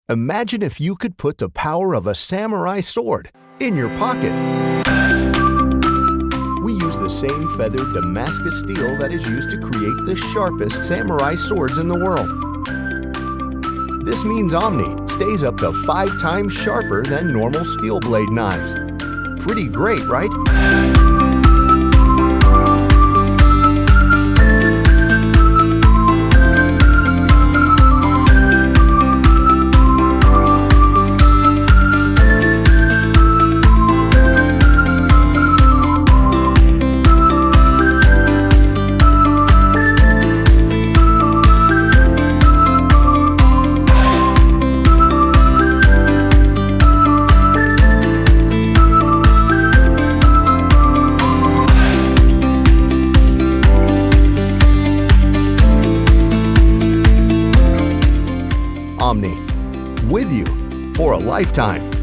Imagine if you could put the power of a samurai sword in your pocket. We use the same feathered Damascus steel that is used to create the sharpest samurai swords in the world. This means OMNI stays up to 5 times sharper than normal steel blade knives. Pretty great, right? OMNI, with you for a lifetime.